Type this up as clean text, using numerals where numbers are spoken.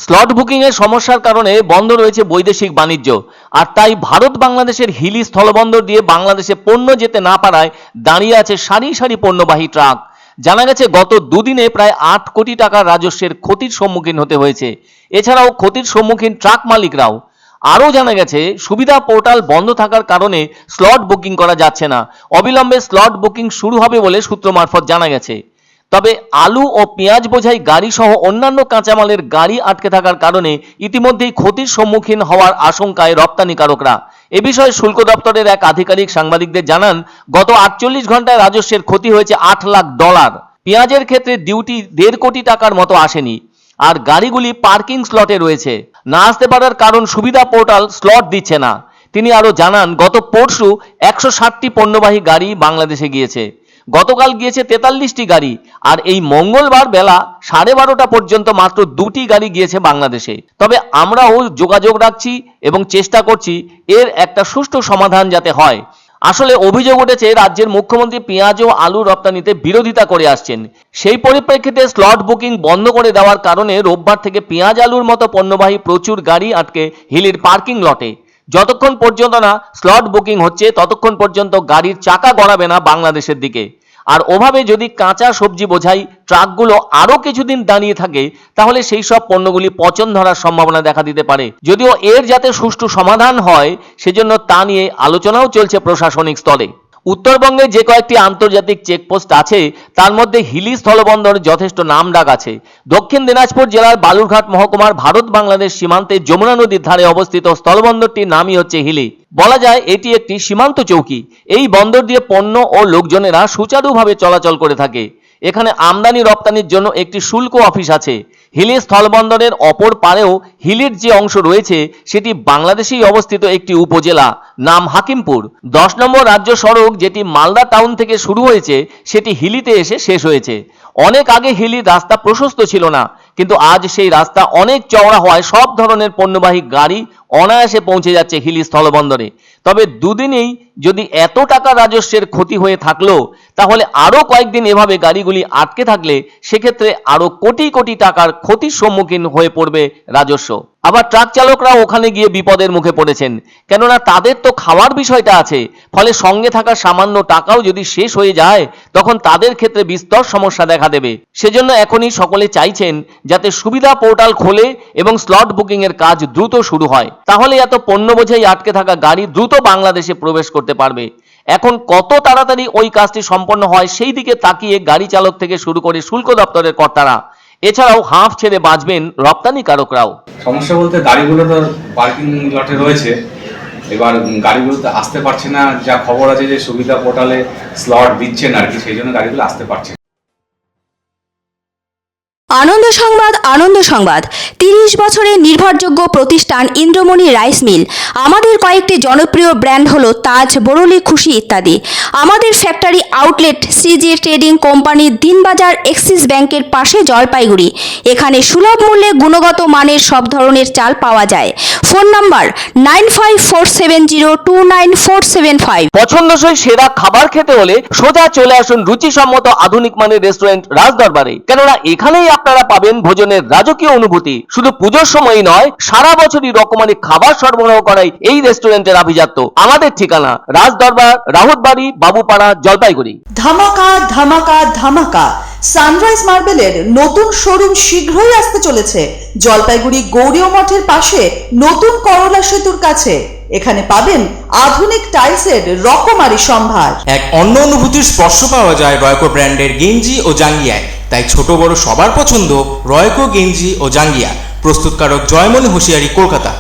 Slot booking এর সমস্যার কারণে বন্ধ রয়েছে বৈদেশিক বাণিজ্য, আর তাই ভারত বাংলাদেশের হিলি স্থলবন্দর দিয়ে বাংলাদেশে পণ্য যেতে না পারায় দাঁড়িয়ে আছে সারি সারি পণ্যবাহী ট্রাক। জানা গেছে গত দুদিনে প্রায় ৮ কোটি টাকার রাজস্বের ক্ষতির সম্মুখীন হতে হয়েছে। এছাড়াও ক্ষতির সম্মুখীন ট্রাক মালিকরাও। আরও জানা গেছে সুবিধা পোর্টাল বন্ধ থাকার কারণে স্লট বুকিং করা যাচ্ছে না। অবিলম্বে স্লট বুকিং শুরু হবে বলে সূত্র মারফত জানা গেছে। তবে আলু ও পেঁয়াজ বোঝাই গাড়ি সহ অন্যান্য কাঁচামালের গাড়ি আটকে থাকার কারণে ইতিমধ্যেই ক্ষতির সম্মুখীন হওয়ার আশঙ্কায় রপ্তানিকারকরা। এ বিষয়ে শুল্ক দপ্তরের এক আধিকারিক সাংবাদিকদের জানান, গত ৪৮ ঘন্টায় রাজস্বের ক্ষতি হয়েছে $৮ লাখ। পেঁয়াজের ক্ষেত্রে ডিউটি ১.৫ কোটি টাকার মতো আসেনি, আর গাড়িগুলি পার্কিং স্লটে রয়েছে। না আসতে পারার কারণ সুবিধা পোর্টাল স্লট দিচ্ছে না। তিনি আরো জানান, গত পরশু ১৬০টি পণ্যবাহী গাড়ি বাংলাদেশে গিয়েছে। গতকাল গিয়েছে ৪৩টি গাড়ি, আর এই মঙ্গলবার বেলা ১২:৩০ পর্যন্ত মাত্র ২টি গাড়ি গিয়েছে বাংলাদেশে। তবে আমরাও যোগাযোগ রাখছি এবং চেষ্টা করছি এর একটা সুষ্ঠু সমাধান যাতে হয়। আসলে অভিযোগ উঠেছে রাজ্যের মুখ্যমন্ত্রী পেঁয়াজ ও আলু রপ্তানিতে বিরোধিতা করে আসছেন। সেই পরিপ্রেক্ষিতে স্লট বুকিং বন্ধ করে দেওয়ার কারণে রোববার থেকে পেঁয়াজ আলুর মতো পণ্যবাহী প্রচুর গাড়ি আটকে হিলির পার্কিং লটে। যতক্ষণ পর্যন্ত না স্লট বুকিং হচ্ছে ততক্ষণ পর্যন্ত গাড়ির চাকা গড়াবে না বাংলাদেশের দিকে। আর ওভাবে যদি কাঁচা সবজি বোঝাই ট্রাকগুলো আরো কিছুদিন দাঁড়িয়ে থাকে, তাহলে সেই সব পণ্যগুলি পচন ধরার সম্ভাবনা দেখা দিতে পারে। যদিও এর যাতে সুষ্ঠু সমাধান হয় সেজন্য তা নিয়ে আলোচনাও চলছে প্রশাসনিক স্তরে। উত্তরবঙ্গে যে কয়েকটি আন্তর্জাতিক চেকপোস্ট আছে তার মধ্যে হিলি স্থলবন্দর যথেষ্ট নামডাক আছে। দক্ষিণ দিনাজপুর জেলার বালুরঘাট মহকুমার ভারত বাংলাদেশ সীমান্তে যমুনা নদীর ধারে অবস্থিত স্থলবন্দরটির নামই হচ্ছে হিলি। বলা যায় এটি একটি সীমান্ত চৌকি। এই বন্দর দিয়ে পণ্য ও লোকজনেরা সুচারুভাবে চলাচল করে থাকে। এখানে আমদানি রপ্তানির জন্য একটি শুল্ক অফিস আছে। হিলি স্থলবন্দরের অপর পারেও হিলির যে অংশ রয়েছে সেটি বাংলাদেশেই অবস্থিত একটি উপজেলা, নাম হাকিমপুর। ১০ নম্বর রাজ্য সড়ক যেটি মালদা টাউন থেকে শুরু হয়েছে সেটি হিলিতে এসে শেষ হয়েছে। অনেক আগে হিলির রাস্তা প্রশস্ত ছিল না, কিন্তু আজ সেই রাস্তা অনেক চওড়া হওয়ায় সব ধরনের পণ্যবাহী গাড়ি অনায়াসে পৌঁছে যাচ্ছে হিলি স্থলবন্দরে। তবে দুদিনেই যদি এত টাকা রাজস্বের ক্ষতি হয়ে থাকলো, তাহলে আরো কয়েকদিন এভাবে গাড়িগুলি আটকে থাকলে সেক্ষেত্রে আরো কোটি কোটি টাকার ক্ষতির সম্মুখীন হয়ে পড়বে রাজস্ব। আবার ট্রাক চালকরা ওখানে গিয়ে বিপদের মুখে পড়েছেন, কেননা তাদের তো খাওয়ার বিষয়টা আছে। ফলে সঙ্গে থাকা সামান্য টাকাও যদি শেষ হয়ে যায় তখন তাদের ক্ষেত্রে বিস্তর সমস্যা দেখা দেবে। সেজন্য এখনই সকলে চাইছেন যাতে সুবিধা পোর্টাল খোলে এবং স্লট বুকিং এর কাজ দ্রুত শুরু হয়। তাহলে এত পণ্য বোঝাই আটকে থাকা গাড়ি দ্রুত বাংলাদেশে প্রবেশ করতে পারবে। এখন কত তাড়াতাড়ি ওই কাজটি সম্পন্ন হয় সেই দিকে তাকিয়ে গাড়ি চালক থেকে শুরু করে শুল্ক দপ্তরের কর্তারা, এছাড়াও হাঁফ ছেড়ে বাঁচবেন রপ্তানিকারকরাও। সমস্যা বলতে গাড়িগুলো তো পার্কিং লটে রয়েছে, এবার গাড়িগুলোতে আসতে পারছে না। যা খবর আছে যে সুবিধা পোর্টালে স্লট দিচ্ছেন আর কি, সেই জন্য গাড়িগুলো আসতে পারছে। আনন্দ সংবাদ, আনন্দ সংবাদ। 30 বছরের নির্ভরযোগ্য প্রতিষ্ঠান ইন্দ্রমণি রাইস মিল। আমাদের কয়েকটি জনপ্রিয় ব্র্যান্ড হলো তাজ, বরলি, খুশি ইত্যাদি। আমাদের factory outlet CG trading company, Dinbazar, axis ব্যাংকের পাশে, জলপাইগুড়ি। এখানে সুলভ মূল্যে গুণগত মানের সব ধরনের চাল পাওয়া যায়। Phone number 9547029475। পছন্দসই সেরা খাবার খেতে হলে সোজা চলে আসুন রুচিসম্মত আধুনিক মানের রেস্টুরেন্ট রাজদরবারে, কেননা এখানেই আপনারা পাবেন ভোজনের রাজকীয় অনুভূতি। শুধু পুজোর সময়ই নয়, সারা বছরই রকমারি খাবার সরবরাহ করাই এই রেস্টুরেন্টের আভিজাত্য। আমাদের ঠিকানা রাজদরবার, রাহুতবাড়ি, বাবুপাড়া, জলপাইগুড়ি। ধামাকা ধামাকা ধামাকা! সানরাইজ মার্বেলের নতুন শোরুম শীঘ্রই আসতে চলেছে জলপাইগুড়ি গৌরীয় মঠের পাশে নতুন করলা সেতুর কাছে। এখানে পাবেন আধুনিক টাইলসের রকমারি সম্ভার। এক অন্য অনুভূতির স্পর্শ পাওয়া যায় রয়কো ব্র্যান্ডের গেঞ্জি ও জাঙ্গিয়ায়। তাই ছোট বড় সবার পছন্দ রয়কো গেঞ্জি ও জাঙ্গিয়া। প্রস্তুতকারক জয়মনি হোশিয়ারি, কলকাতা।